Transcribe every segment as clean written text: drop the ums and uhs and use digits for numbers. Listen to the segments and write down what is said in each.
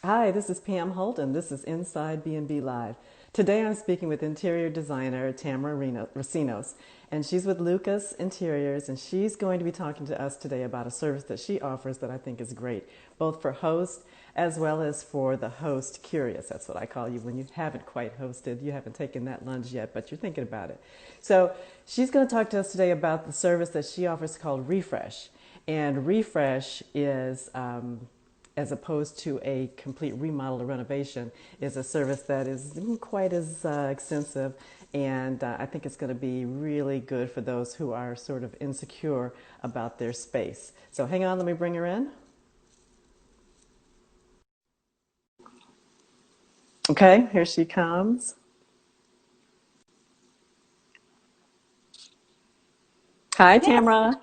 Hi, this is Pam Holt, and this is Inside B&B Live. Today I'm speaking with interior designer Tamara Racinos, and she's with Lucas Interiors, and she's going to be talking to us today about a service that she offers that I think is great, both for hosts as well as for the host curious. That's what I call you when you haven't quite hosted. You haven't taken that lunge yet, but you're thinking about it. So she's going to talk to us today about the service that she offers called Refresh. And Refresh is as opposed to a complete remodel or renovation, is a service that isn't quite as extensive. And I think it's going to be really good for those who are sort of insecure about their space. So hang on, let me bring her in. Okay, here she comes. Hi, Yeah. Tamara.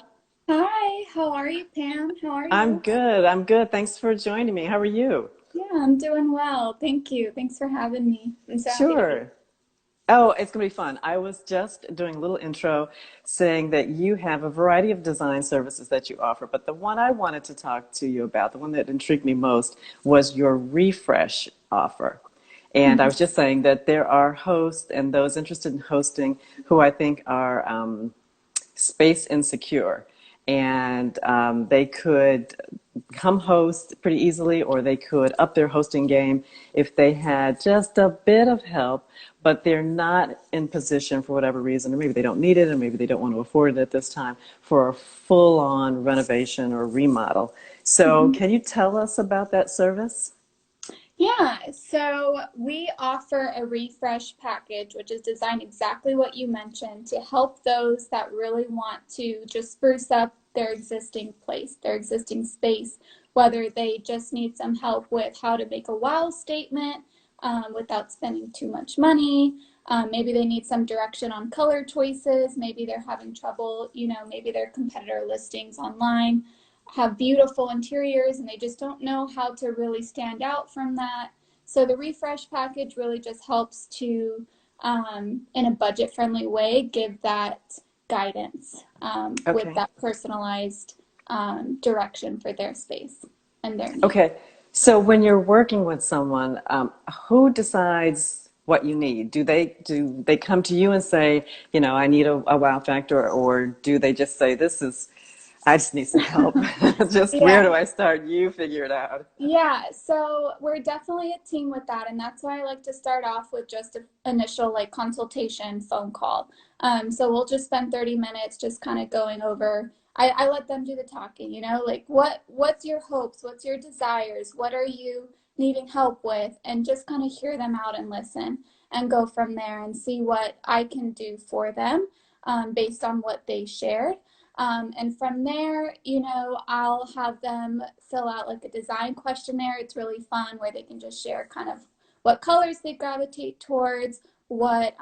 Hi, how are you, Pam? How are I'm you? good. I'm good. Thanks for joining me. How are you? Yeah, I'm doing well. Thank you. Thanks for having me. I'm so happy to be. Sure. Oh, it's going to be fun. I was just doing a little intro saying that you have a variety of design services that you offer, but the one I wanted to talk to you about, the one that intrigued me most, was your refresh offer. And I Mhm. was just saying that there are hosts and those interested in hosting who I think are space insecure. And they could come host pretty easily, or they could up their hosting game if they had just a bit of help, but they're not in position for whatever reason, or maybe they don't need it, or maybe they don't want to afford it at this time for a full on renovation or remodel. So, Mhm. can you tell us about that service? Yeah, so we offer a refresh package, which is designed exactly what you mentioned to help those that really want to just spruce up their existing place, their existing space, whether they just need some help with how to make a wow statement without spending too much money. Maybe they need some direction on color choices. Maybe they're having trouble, maybe their competitor listings online have beautiful interiors and they just don't know how to really stand out from that. So the refresh package really just helps to, in a budget friendly way, give that guidance with Okay. that personalized direction for their space and their needs. Okay. So when you're working with someone, who decides what you need? Do they come to you and say, I need a wow factor, or do they just say, I just need some help. Just where Yeah. do I start? You figure it out. Yeah, so we're definitely a team with that, and that's why I like to start off with just an initial like consultation phone call. So we'll just spend 30 minutes just kind of going over. I let them do the talking, like what's your hopes, what's your desires, what are you needing help with, and just kind of hear them out and listen and go from there and see what I can do for them based on what they shared. And from there, I'll have them fill out like a design questionnaire. It's really fun where they can just share kind of what colors they gravitate towards, what,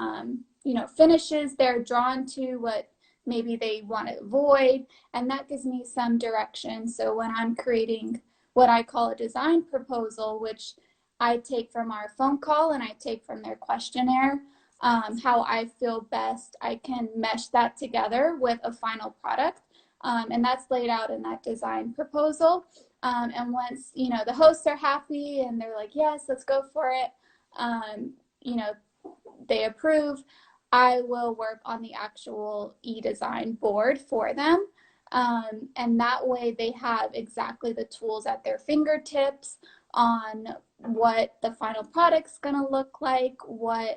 finishes they're drawn to, what maybe they want to avoid. And that gives me some direction. So when I'm creating what I call a design proposal, which I take from our phone call and I take from their questionnaire, how I feel best I can mesh that together with a final product. And that's laid out in that design proposal. And once, the hosts are happy and they're like, yes, let's go for it, um, you know, they approve, I will work on the actual e-design board for them. And that way they have exactly the tools at their fingertips on what the final product's going to look like, where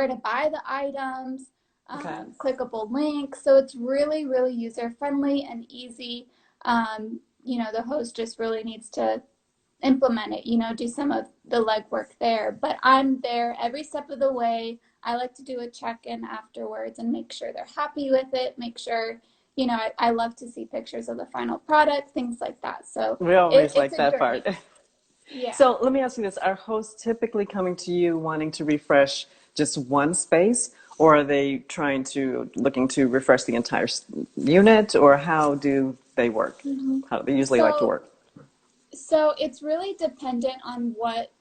to buy the items, Okay. clickable links. So it's really, really user friendly and easy. The host just really needs to implement it, do some of the legwork there. But I'm there every step of the way. I like to do a check in afterwards and make sure they're happy with it, make sure, I love to see pictures of the final product, things like that. So We always it's like a that part. journey. Yeah. So let me ask you this. Are hosts typically coming to you wanting to refresh just one space, or are they looking to refresh the entire unit, or how do they work? Mhm. How do they usually like to So work? So it's really dependent on what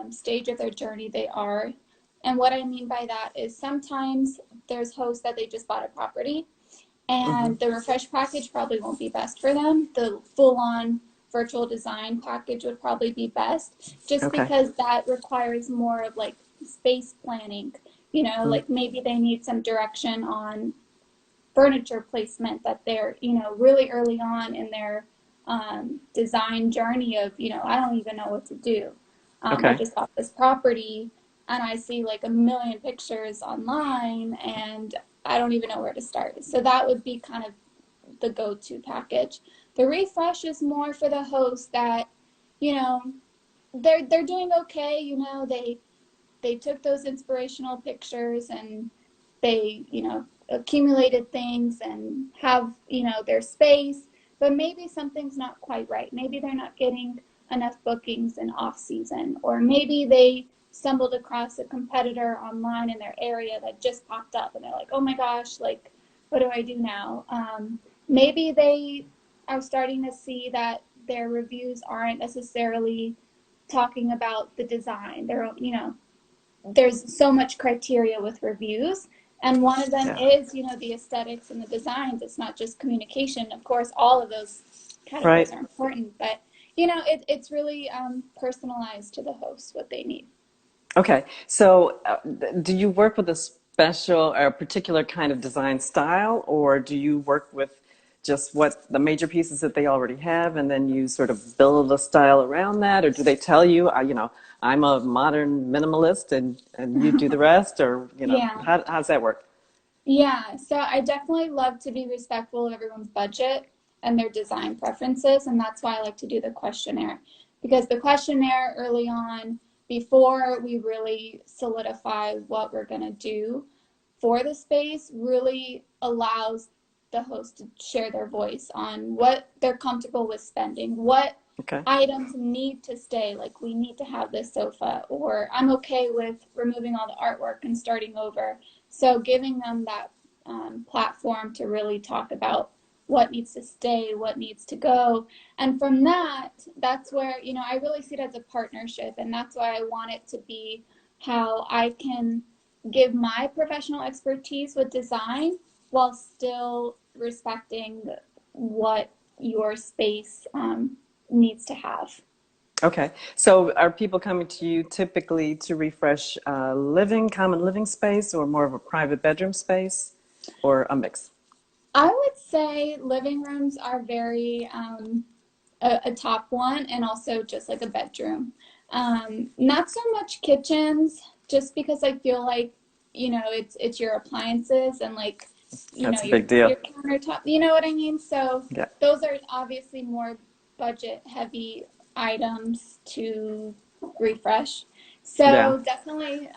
stage of their journey they are. And what I mean by that is sometimes there's hosts that they just bought a property Hmm. and the refresh package probably won't be best for them. The full on virtual design package would probably be best, just Okay. because that requires more of like space planning. Mm. Like maybe they need some direction on furniture placement that they're, really early on in their design journey of, I don't even know what to do. I Okay. just got this property and I see like a million pictures online and I don't even know where to start. So that would be kind of the go-to package. The refresh is more for the host that, you know, they're doing okay, they took those inspirational pictures and they, accumulated things and have, their space, but maybe something's not quite right. Maybe they're not getting enough bookings in off season, or maybe they stumbled across a competitor online in their area that just popped up and they're like, oh my gosh, like, what do I do now? Maybe they are starting to see that their reviews aren't necessarily talking about the design. There's so much criteria with reviews, and one of them Yeah. is, the aesthetics and the designs. It's not just communication. Of course, all of those categories Right. are important, but it's really personalized to the host what they need. Okay. So, do you work with a special or a particular kind of design style, or do you work with just what the major pieces that they already have, and then you sort of build a style around that, or do they tell you, I'm a modern minimalist, and you do the rest, or Yeah. how does that work? Yeah, so I definitely love to be respectful of everyone's budget and their design preferences, and that's why I like to do the questionnaire. Because the questionnaire early on, before we really solidify what we're going to do for the space, really allows the host to share their voice on what they're comfortable with spending, what Okay. items need to stay, like we need to have this sofa, or I'm okay with removing all the artwork and starting over. So giving them that platform to really talk about what needs to stay, what needs to go. And from that, that's where, I really see it as a partnership. And that's why I want it to be how I can give my professional expertise with design while still respecting what your space needs to have. Okay. So, are people coming to you typically to refresh common living space, or more of a private bedroom space, or a mix? I would say living rooms are very a top one, and also just like a bedroom. Not so much kitchens, just because I feel like it's your appliances and like That's a your big deal. countertop. You know what I mean? So Yeah. those are obviously more budget heavy items to refresh. Yeah. So definitely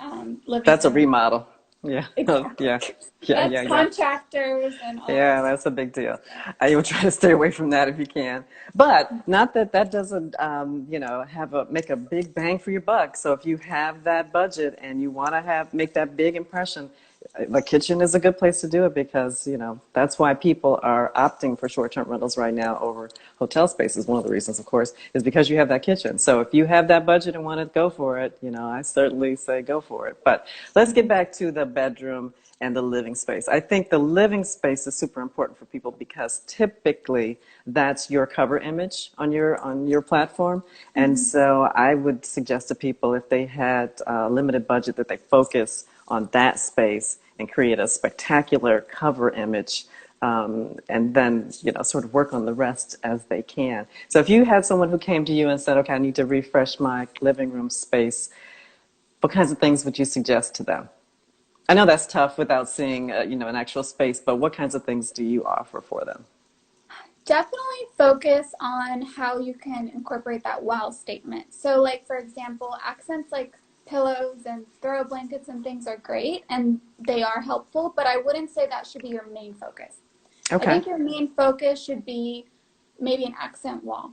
living That's a room. remodel. Yeah. Yeah. Exactly. Yeah. That's Yeah. Yeah. contractors and all that Yeah, stuff. that's a big deal. I would try to stay away from that if you can. But not that that doesn't, make a big bang for your buck. So if you have that budget and you want to make that big impression, the kitchen is a good place to do it because, that's why people are opting for short-term rentals right now over hotel spaces. One of the reasons, of course, is because you have that kitchen. So if you have that budget and want to go for it, I certainly say go for it. But let's get back to the bedroom and the living space. I think the living space is super important for people because typically that's your cover image on your platform. And Mhm. so I would suggest to people if they had a limited budget that they focus on that space and create a spectacular cover image. And then sort of work on the rest as they can. So if you had someone who came to you and said, okay, I need to refresh my living room space, what kinds of things would you suggest to them? I know that's tough without seeing, an actual space, but what kinds of things do you offer for them? Definitely focus on how you can incorporate that wow statement. So, like, for example, accents like pillows and throw blankets and things are great and they are helpful, but I wouldn't say that should be your main focus. I Okay. think your main focus should be maybe an accent wall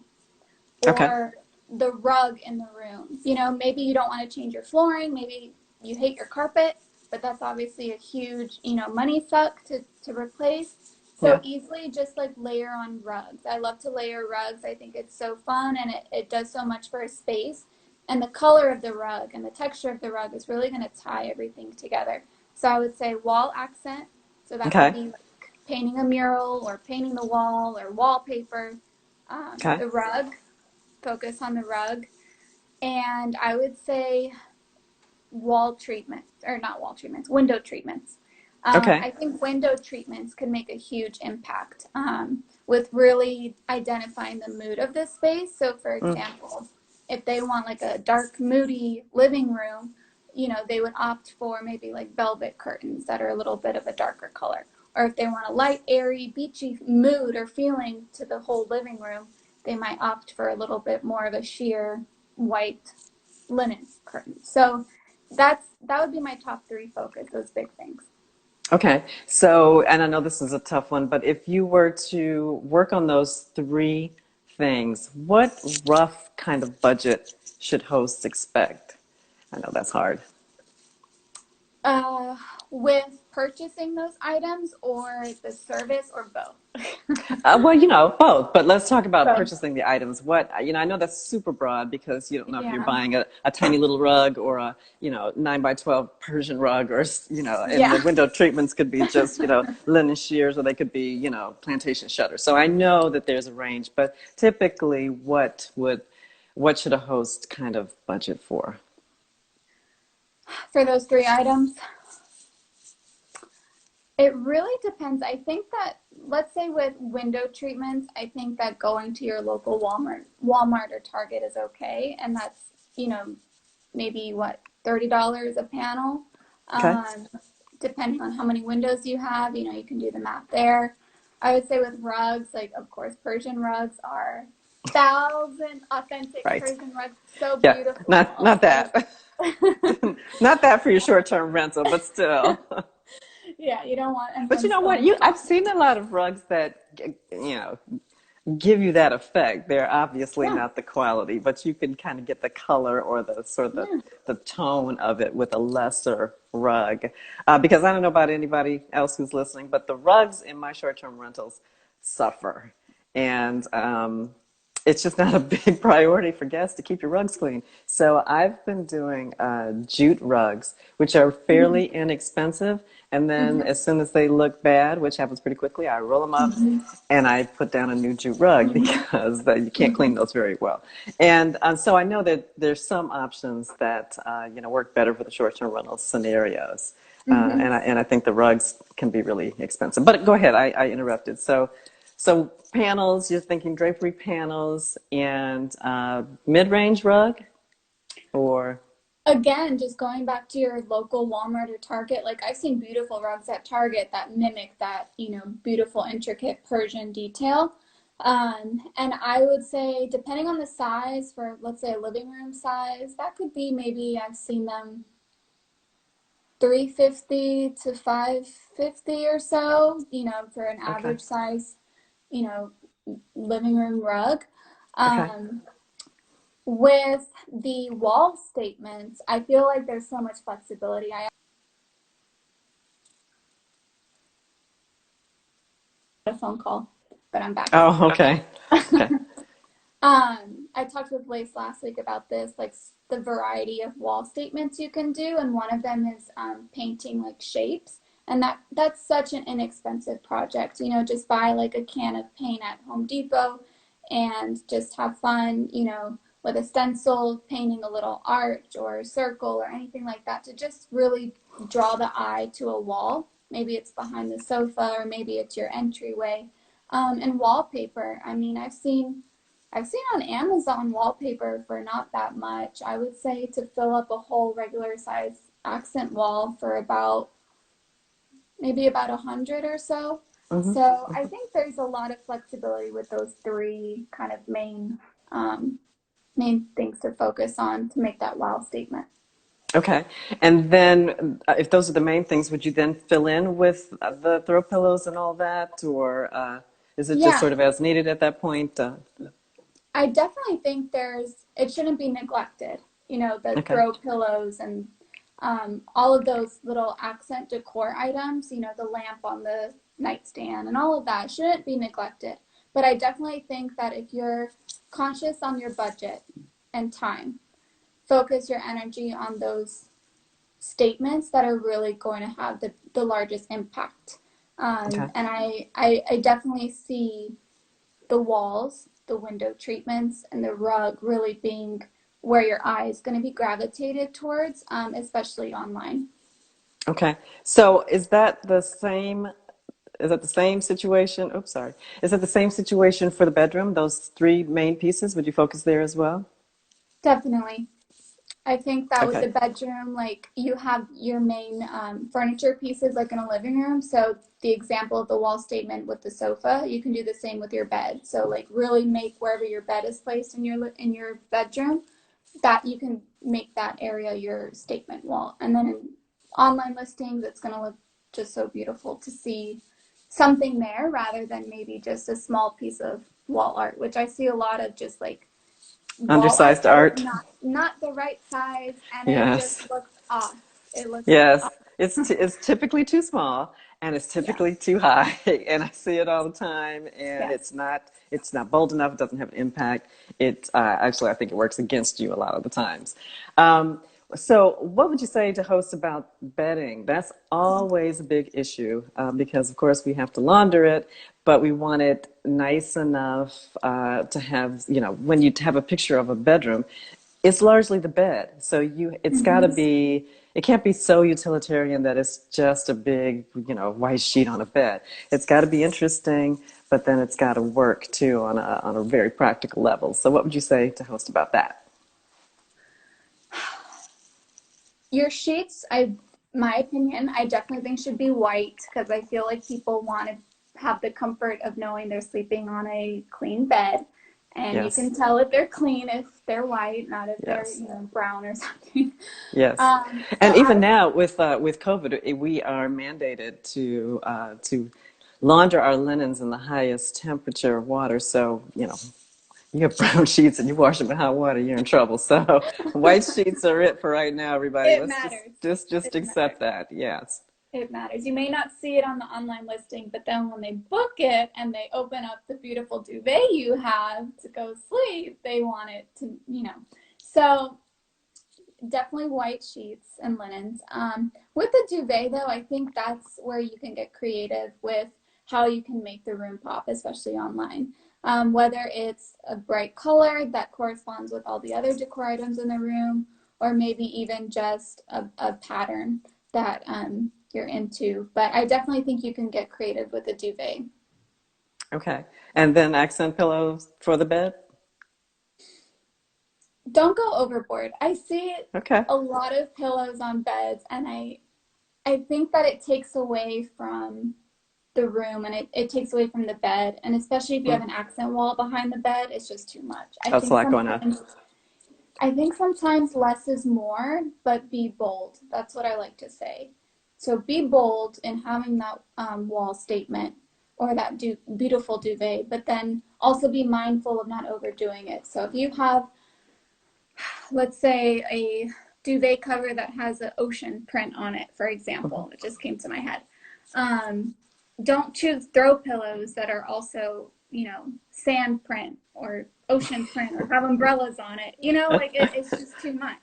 Okay. or the rug in the room. Maybe you don't want to change your flooring, maybe you hate your carpet, but that's obviously a huge, money suck to replace. So Yeah. easily just like layer on rugs. I love to layer rugs. I think it's so fun and it does so much for a space. And the color of the rug and the texture of the rug is really going to tie everything together. So I would say wall accent. So that could Okay. be like painting a mural or painting the wall or wallpaper. Okay. The rug. focus on the rug. And I would say wall treatments, or not wall treatments, window treatments. Okay. I think window treatments could make a huge impact with really identifying the mood of the space. So, for Mm. example, if they want like a dark, moody living room, they would opt for maybe like velvet curtains that are a little bit of a darker color. Or if they want a light, airy, beachy mood or feeling to the whole living room, they might opt for a little bit more of a sheer white linen curtain. So that would be my top three focus, those big things. Okay. So, and I know this is a tough one, but if you were to work on those three things, what rough kind of budget should hosts expect? I know that's hard. Uh, with purchasing those items or the service or both? Well, both, but let's talk about Both. purchasing the items. I know that's super broad because you don't know if you're Yeah. buying a tiny little rug or a, 9 by 12 Persian rug or, and the Yeah. window treatments could be just, linen shears or they could be, plantation shutters. So I know that there's a range, but typically what should a host kind of budget for? For those three items, it really depends. I think that, let's say with window treatments, I think that going to your local Walmart or Target is okay. And that's, maybe what, $30 a panel. Okay. Um, Depending on how many windows you have, you can do the math there. I would say with rugs, like of course Persian rugs are thousand authentic Right. Persian rugs, so Yeah. beautiful. Not that. Not that for your short-term rental, but still. Yeah, you don't want But you anyone know what? spilling I've coffee. seen a lot of rugs that, give you that effect. They're obviously Yeah, not the quality, but you can kind of get the color or the sort of yeah. the tone of it with a lesser rug. Because I don't know about anybody else who's listening, but the rugs in my short-term rentals suffer. And it's just not a big priority for guests to keep your rugs clean. So I've been doing jute rugs, which are Mm-hmm. fairly inexpensive. And then Mm-hmm. as soon as they look bad, which happens pretty quickly, I roll them up Mm-hmm. and I put down a new jute rug because you can't clean Mm-hmm. those very well. And so I know that there's some options that work better for the short-term rental scenarios. Mm-hmm. And I think the rugs can be really expensive. But go ahead, I interrupted. So panels, you're thinking drapery panels and mid-range rug, or Again, just going back to your local Walmart or Target, like I've seen beautiful rugs at Target that mimic that, beautiful, intricate Persian detail. And I would say, depending on the size, for let's say a living room size, that could be maybe I've seen them 350 to 550 or so, for an okay, average size, you know, living room rug. okay. Um, with the wall statements, I feel like there's so much flexibility. I had a phone call, but I'm back. Oh, okay, okay, I talked with Lace last week about this, like the variety of wall statements you can do, and one of them is painting like shapes, and that's such an inexpensive project. Just buy like a can of paint at Home Depot, and just have fun. With a stencil, painting a little arch or a circle or anything like that to just really draw the eye to a wall. Maybe it's behind the sofa, or maybe it's your entryway. And wallpaper. I mean, I've seen on Amazon wallpaper for not that much. I would say to fill up a whole regular size accent wall for maybe about 100 or so. hmm So I think there's a lot of flexibility with those three kind of main things to focus on to make that wow statement. okay. And then, if those are the main things, would you then fill in with the throw pillows and all that, or is it just Yeah, sort of as needed at that point? I definitely think it shouldn't be neglected. The Okay, throw pillows and all of those little accent decor items, the lamp on the nightstand and all of that shouldn't be neglected. But I definitely think that if you're conscious on your budget and time, focus your energy on those statements that are really going to have the largest impact. okay, And I definitely see the walls the window treatments and the rug really being where your eye is going to be gravitated towards, especially online. Okay. So is that the same situation? Oops, sorry. Is that the same situation for the bedroom? Those three main pieces? Would you focus there as well? Definitely. I think that with Okay. the bedroom, like you have your main furniture pieces like in a living room. So the example of the wall statement with the sofa, you can do the same with your bed. So like really make wherever your bed is placed in your bedroom, that you can make that area your statement wall. And then in online listings, it's going to look just so beautiful to see something there rather than maybe just a small piece of wall art, which I see a lot of just like wall art Undersized that is art. not the right size and it just Yes. looks off. It looks Yes. off. It's typically too small and it's typically Yes. too high. And I see it all the time and Yes. it's not bold enough. It doesn't have an impact. It actually, I think it works against you a lot of the times. Um, so what would you say to hosts about bedding? That's always a big issue because, of course, we have to launder it, but we want it nice enough to have, when you have a picture of a bedroom, it's largely the bed. So it's got to Mm-hmm. be, it can't be so utilitarian that it's just a big, white sheet on a bed. It's got to be interesting, but then it's got to work too on a very practical level. So what would you say to host about that? Your sheets, my opinion, I definitely think should be white because I feel like people want to have the comfort of knowing they're sleeping on a clean bed. And you Yes, can tell if they're clean if they're white, not if they're, yes. brown or something. Yes, So and even I now with COVID, we are mandated to launder our linens in the highest temperature of water. So you have brown sheets and you wash them in hot water, you're in trouble. So white sheets are it for right now, everybody. it Let's just matters. just just It matters. accept that. Yes. It matters. You may not see it on the online listing, but then when they book it and they open up the beautiful duvet you have to go sleep, they want it to. So definitely white sheets and linens. With the duvet, though, I think that's where you can get creative with how you can make the room pop, especially online. Whether it's a bright color that corresponds with all the other decor items in the room, or maybe even just a pattern that you're into. But I definitely think you can get creative with a duvet. Okay. And then accent pillows for the bed. Don't go overboard. I see Okay. a lot of pillows on beds, and I think that it takes away from the room and it takes away from the bed. And especially if you have Mm, an accent wall behind the bed, it's just too much. that's a lot going on. I think sometimes less is more, but be bold. That's what I like to say. So be bold in having that wall statement or that beautiful duvet, but then also be mindful of not overdoing it. So if you have, let's say, a duvet cover that has an ocean print on it, for example, it just came to my head. Um, don't choose throw pillows that are also, sand print or ocean print or have umbrellas on it. Like it's just too much.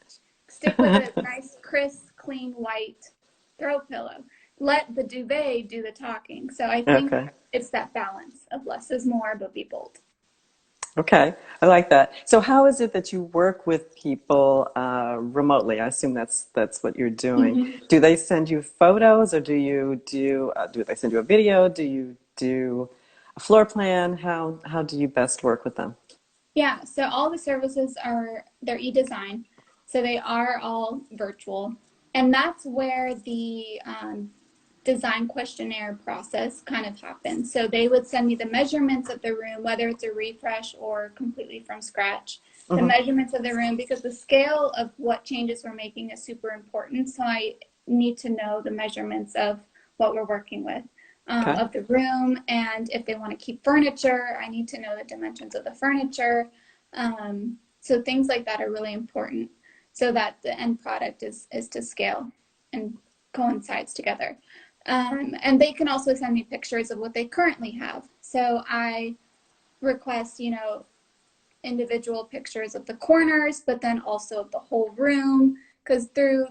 Stick with a nice, crisp, clean, white throw pillow. Let the duvet do the talking. So I think Okay. it's that balance of less is more, but be bold. Okay, I like that. So, how is it that you work with people remotely? I assume that's what you're doing. Mm-hmm. Do they send you photos, or do they send you a video? Do you do a floor plan? How do you best work with them? Yeah, so all the services they're e-design, so they are all virtual, and that's where the design questionnaire process kind of happens. So they would send me the measurements of the room, whether it's a refresh or completely from scratch, the Hmm. measurements of the room, because the scale of what changes we're making is super important. So I need to know the measurements of what we're working with. Okay. Of the room, and if they want to keep furniture, I need to know the dimensions of the furniture. So things like that are really important so that the end product is to scale and coincides together. And they can also send me pictures of what they currently have. So I request, individual pictures of the corners, but then also of the whole room, because through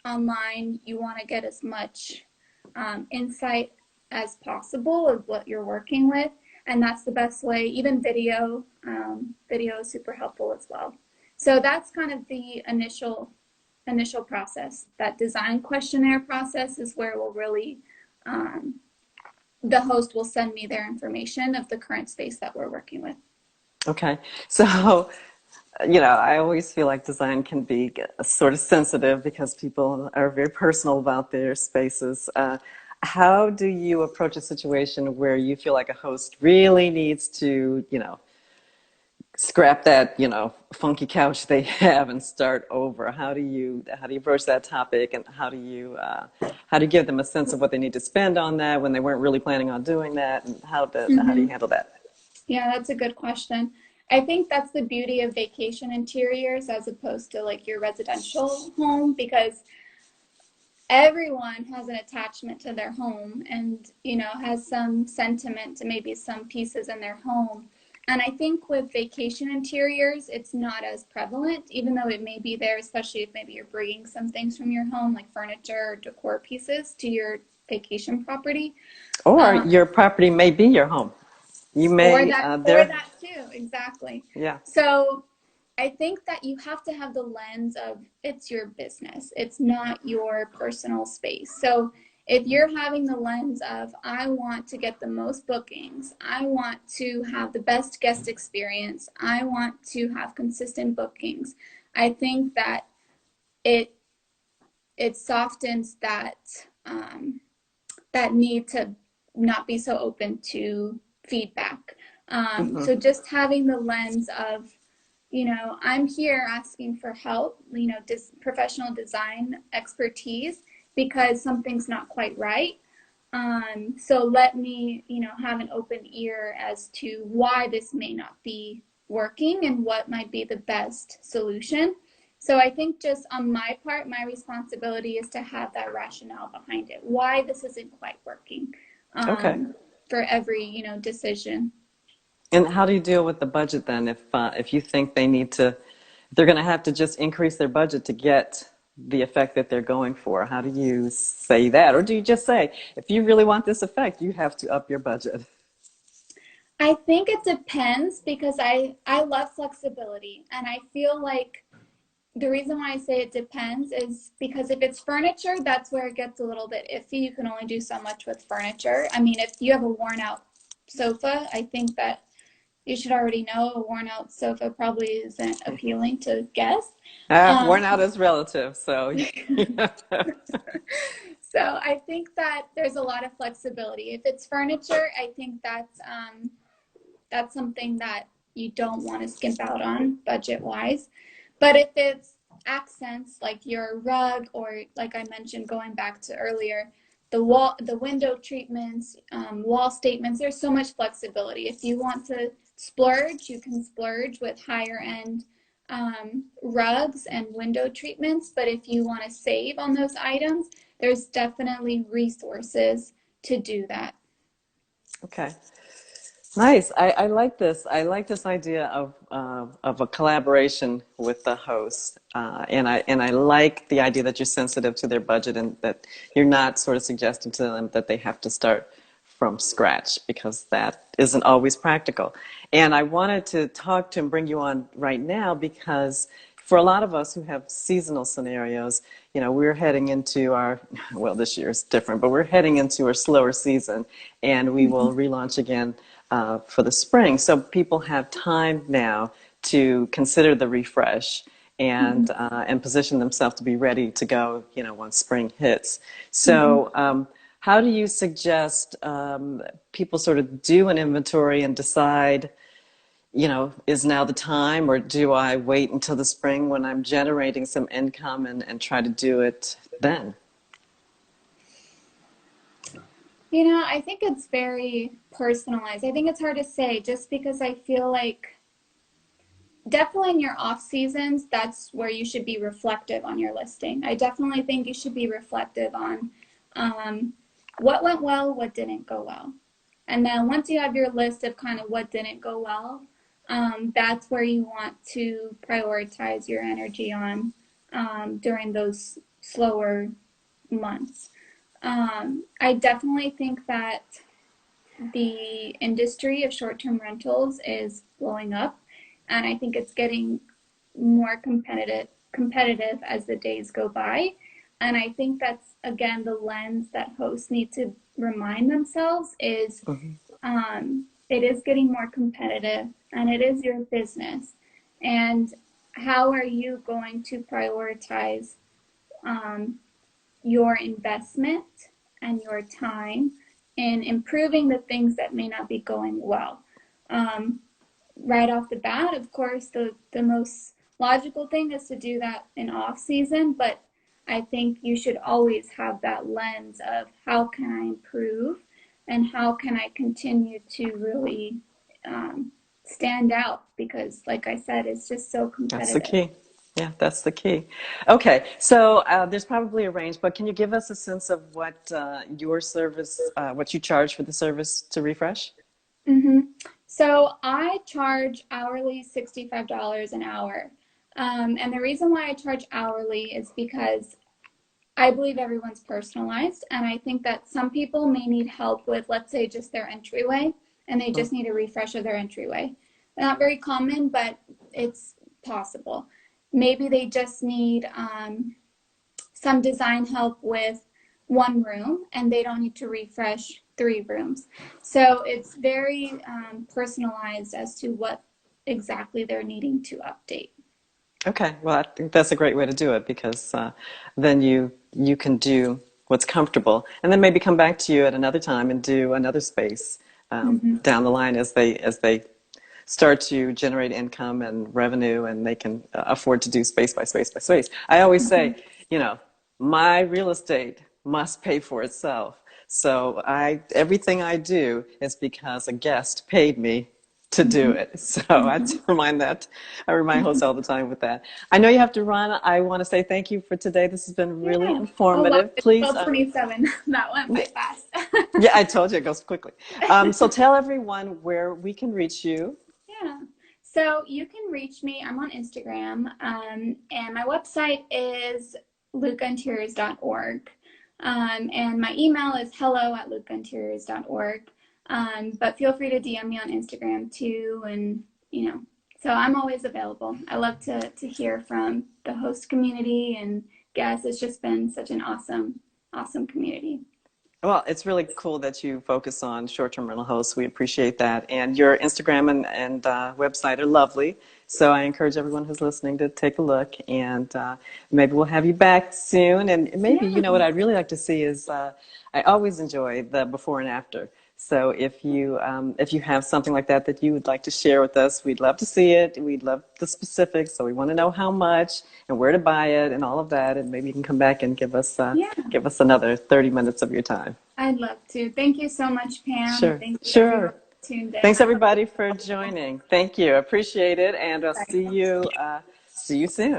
online, you want to get as much insight as possible of what you're working with. and that's the best way. Even video, video is super helpful as well. So that's kind of the initial process. That design questionnaire process is where we'll really, the host will send me their information of the current space that we're working with. Okay. So, I always feel like design can be sort of sensitive because people are very personal about their spaces. How do you approach a situation where you feel like a host really needs to, scrap that, funky couch they have and start over? How do you approach that topic, and how do you give them a sense of what they need to spend on that when they weren't really planning on doing that, and how do you Mm-hmm. handle that? Yeah, that's a good question. I think that's the beauty of vacation interiors as opposed to like your residential home, because everyone has an attachment to their home and, has some sentiment to maybe some pieces in their home. And I think with vacation interiors, it's not as prevalent, even though it may be there, especially if maybe you're bringing some things from your home, like furniture or decor pieces, to your vacation property. Or Um, your property may be your home. You or may, that or there, that too, exactly. yeah. So I think that you have to have the lens of it's your business, it's not your personal space. So if you're having the lens of I want to get the most bookings, I want to have the best guest experience, I want to have consistent bookings, I think that it it softens that need to not be so open to feedback. Hmm. So just having the lens of, I'm here asking for help, professional design expertise because something's not quite right. So let me, have an open ear as to why this may not be working and what might be the best solution. So I think just on my part, my responsibility is to have that rationale behind it, why this isn't quite working, Okay. for every, decision. And how do you deal with the budget then? If you think they're going to have to just increase their budget to get the effect that they're going for, how do you say that? Or do you just say, if you really want this effect, you have to up your budget? I think it depends because I love flexibility, and I feel like the reason why I say it depends is because if it's furniture, that's where it gets a little bit iffy. You can only do so much with furniture. I mean, if you have a worn out sofa, I think that you should already know a worn out sofa probably isn't appealing to guests. Worn Um, out is relative, so. so I think that there's a lot of flexibility. If it's furniture, I think that's something that you don't want to skimp out on budget wise. But if it's accents like your rug, or like I mentioned, going back to earlier, the window treatments, wall statements, there's so much flexibility. If you want to splurge, you can splurge with higher end rugs and window treatments. But if you want to save on those items, there's definitely resources to do that. Okay. Nice. I like this. I like this idea of a collaboration with the host, and I like the idea that you're sensitive to their budget and that you're not sort of suggesting to them that they have to start from scratch because that isn't always practical. And I wanted to talk to and bring you on right now because for a lot of us who have seasonal scenarios, we're heading into our, well, this year is different, but we're heading into our slower season, and we will relaunch again for the spring. So people have time now to consider the refresh and position themselves to be ready to go, once spring hits. Mm-hmm. So, how do you suggest people sort of do an inventory and decide, is now the time, or do I wait until the spring when I'm generating some income and try to do it then? I think it's very personalized. I think it's hard to say just because I feel like definitely in your off seasons, that's where you should be reflective on your listing. I definitely think you should be reflective on um, what went well, what didn't go well. And then once you have your list of kind of what didn't go well, that's where you want to prioritize your energy on during those slower months. I definitely think that the industry of short-term rentals is blowing up, and I think it's getting more competitive as the days go by. And I think that's again the lens that hosts need to remind themselves is it is getting more competitive and it is your business. And how are you going to prioritize um, your investment and your time in improving the things that may not be going well? Um, right off the bat, of course, the most logical thing is to do that in off season, but I think you should always have that lens of how can I improve and how can I continue to really stand out because, like I said, it's just so That's the competitive. key. Yeah, that's the key. Okay, so there's probably a range, but can you give us a sense of what your service, what you charge for the service to refresh? hmm So I charge hourly $65 an hour. And the reason why I charge hourly is because I believe everyone's personalized, and I think that some people may need help with, let's say, just their entryway, and they Mm. just need a refresh of their entryway. Not very common, but it's possible. Maybe they just need some design help with one room, and they don't need to refresh 3 rooms. So it's very personalized as to what exactly they're needing to update. Okay, well, I think that's a great way to do it because then you can do what's comfortable, and then maybe come back to you at another time and do another space Mm-hmm. down the line as they start to generate income and revenue, and they can afford to do space by space by space. I always say, you know, my real estate must pay for itself. So everything I do is because a guest paid me to do Mm-hmm. it. So Mm-hmm. I remind hosts all the time with that. I know you have to run. I want to say thank you for today. This has been really Yeah. Oh wow, informative. it's Please, 12:27. That went by fast. yeah, I told you it goes quickly. So tell everyone where we can reach you. Yeah. So you can reach me. I'm on Instagram, and my website is lucainteriors.org. And my email is hello@lucainteriors.org. But feel free to DM me on Instagram too, and so I'm always available. I love to hear from the host community and guests. It's just been such an awesome community. Well, it's really cool that you focus on short-term rental hosts. We appreciate that. And your Instagram and website are lovely. So I encourage everyone who's listening to take a look. And maybe we'll have you back soon. And maybe, Yeah. you know, what I'd really like to see is I always enjoy the before and after. So if you have something like that that you would like to share with us, we'd love to see it. We'd love the specifics. So we want to know how much and where to buy it and all of that. And maybe you can come back and Yeah. give us another 30 minutes of your time. I'd love to. Thank you so much, Pam. Sure, Thank you, everyone sure. who tuned in. Thanks I hope everybody it's for helpful. joining. Thank you. Appreciate it, and I'll Bye. see you soon.